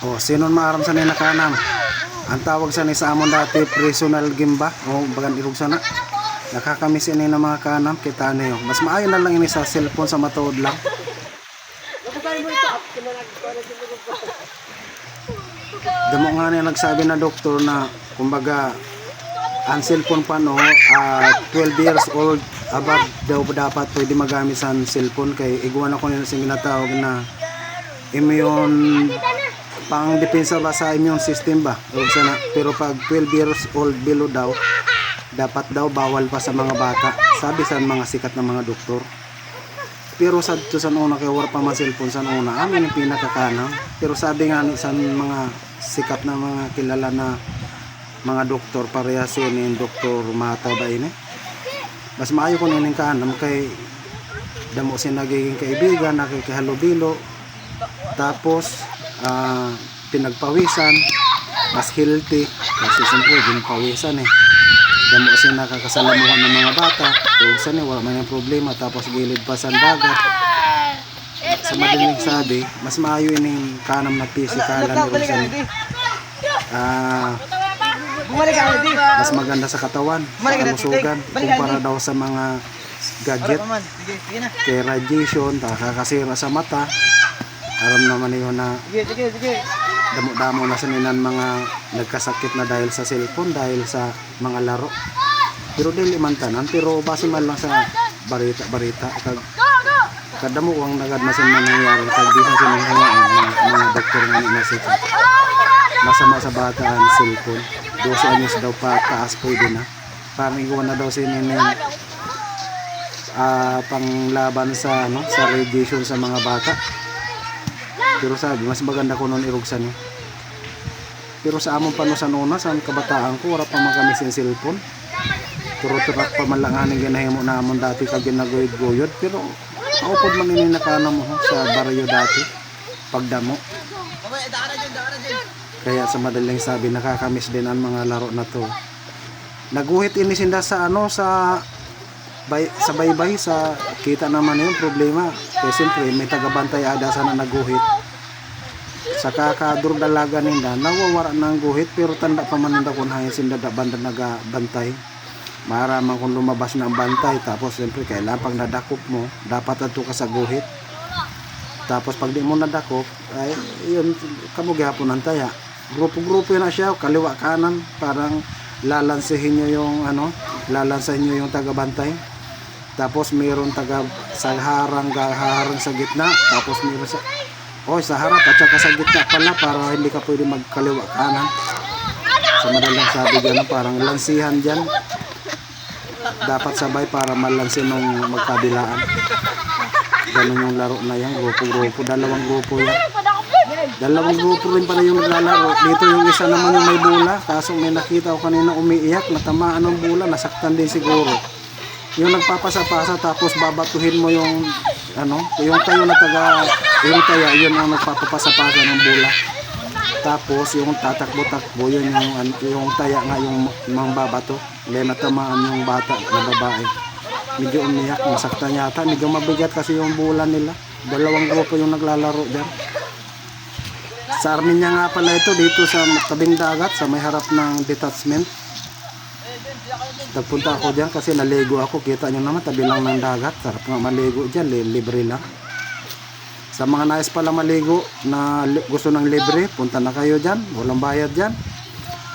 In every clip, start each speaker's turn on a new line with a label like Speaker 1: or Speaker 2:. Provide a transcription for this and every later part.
Speaker 1: O, sino maaram sa ni nakanam? Ang tawag sa ni sa amon dati personal gimba o bagan irog sana. Nakakamiss ini ng mga kanam kita niyo. Mas maayo na lang ini sa cellphone sa matuod lang. Damo nga niya nagsabi na doktor na kumbaga ang cellphone pa no 12 years old above daw dapat pwede magamit sa cellphone kay iguan ako nila sing ginatawag na immune pang depensa ba sa immune system ba o sana. Pero pag 12 years old below daw dapat daw bawal pa sa mga bata sabi sa mga sikat na mga doktor. Pero sa una kay war pa man cellphone sa una amin yung pinakakanang. Pero sabi nga ni sa mga sikat na mga kilala na mga doktor parehas ni Dr. Mata ba ini. Mas maayo ko ning kanam kay damo si nagiging kaibigan nakikihalubilo tapos pinagpawisan mas healthy kasi siyempre ginpawisan damo si nakakasalamuhan ng mga bata kung saan wala man yung problema tapos gilid pa sa dagat sa madaling sabi mas maayo ining kanam na pisikalan ni mas maganda sa katawan sa kalusugan kumpara daw sa mga gadget kay radiation nakakasira sa mata aram naman yun na damo-damo na saninan mga nagkasakit na dahil sa cellphone dahil sa mga laro pero dili man tanan pero base man lang sa barita kadamo ang nagadmasin man nangyari kag di sa mga doktor nga nasikat masama sa bata ang cellphone 12 anyos daw pa taas pwede na parang iguan na daw sininin panglaban sa sa radiation sa mga bata. Pero sabi mas maganda ko noon irugsan niya. Pero sa among pano sa nuna sa kabataan ko wala pa magamis yung cellphone. Turo-turak pa man lang aning ginahimo na amon dati kag ginagoyod-goyod pero maupod man ini nakana mo sa baryo dati pagdamo. Kaya sa madaling sabi nakakamiss din ang mga laro na to. Naguhit ini sinda sa sa baybay sa kita naman yung problema. Kasi siyempre may tagabantay ada sana naguhit. Sa kakadurog dalaga ninda nawawara ng guhit pero tanda pa man ninda kun hayan sinda da banda nagabantay. Maramang kung lumabas na ang bantay tapos siyempre kailangan pag nadakop mo dapat ato ka sa guhit. Tapos pag di mo nadakop ay yun kamugihapon ng taya. Grupo-grupo na siya kaliwa kanan parang lalansihin nyo yung lalansahin nyo yung tagabantay. Tapos mayroon taga sa harang sa gitna tapos mayroon sa harap at saka sa gitna pala para hindi ka pwede magkaliwa kanan. Sa madalang sabi dyan parang lansihan dyan dapat sabay para malansin ng magkabilaan. Ganun yung laro na yan grupo-grupo dalawang grupo yan. Dalawang grupo rin pala yung naglalaro. Dito yung isa naman yung may bola. Kaso may nakita ko kanina umiiyak. Natamaan ng bola. Nasaktan din siguro. Yung nagpapasa-pasa tapos babatuhin mo yung yung tayo na yung taya. Yun ang nagpapapasa-pasa ng bola. Tapos yung tatakbo-takbo. Yun yung taya nga yung babato. Kaya natamaan yung bata na babae. Medyo umiyak. Nasaktan yata. Medyo mabigat kasi yung bola nila. Dalawang grupo yung naglalaro dyan. Sa Armenia nga pala ito dito sa tabing dagat sa may harap ng detachment. Nagpunta ako dyan kasi naligo ako. Kita nyo naman tabi lang ng dagat. Sarap nga maligo dyan. Libre lang. Sa mga nais pala maligo na gusto ng libre, punta na kayo dyan. Walang bayad dyan.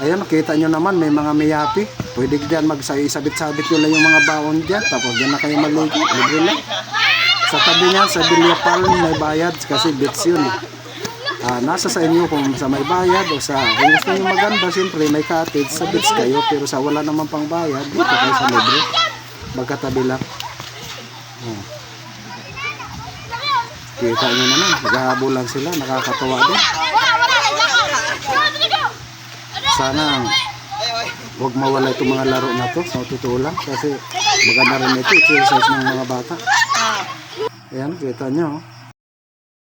Speaker 1: Ayan, kita nyo naman may mga miyapi. Pwede dyan magsabit-sabit nyo lang yung mga baon dyan. Tapos dyan na kayo maligo. Libre lang. Sa tabi niyan, sa Villa Palm may bayad kasi beach yun nasa sa inyo kung sa may bayad o sa kung gusto nyo maganda siyempre may cottage sa beach kayo pero sa wala naman pang bayad dito kayo sa libre magkatabi lang kita nyo naman naghahabulan sila nakakatawa din sana huwag mawala itong mga laro na to sa totoo lang kasi maganda rin ito exercise ng mga bata ayan kita nyo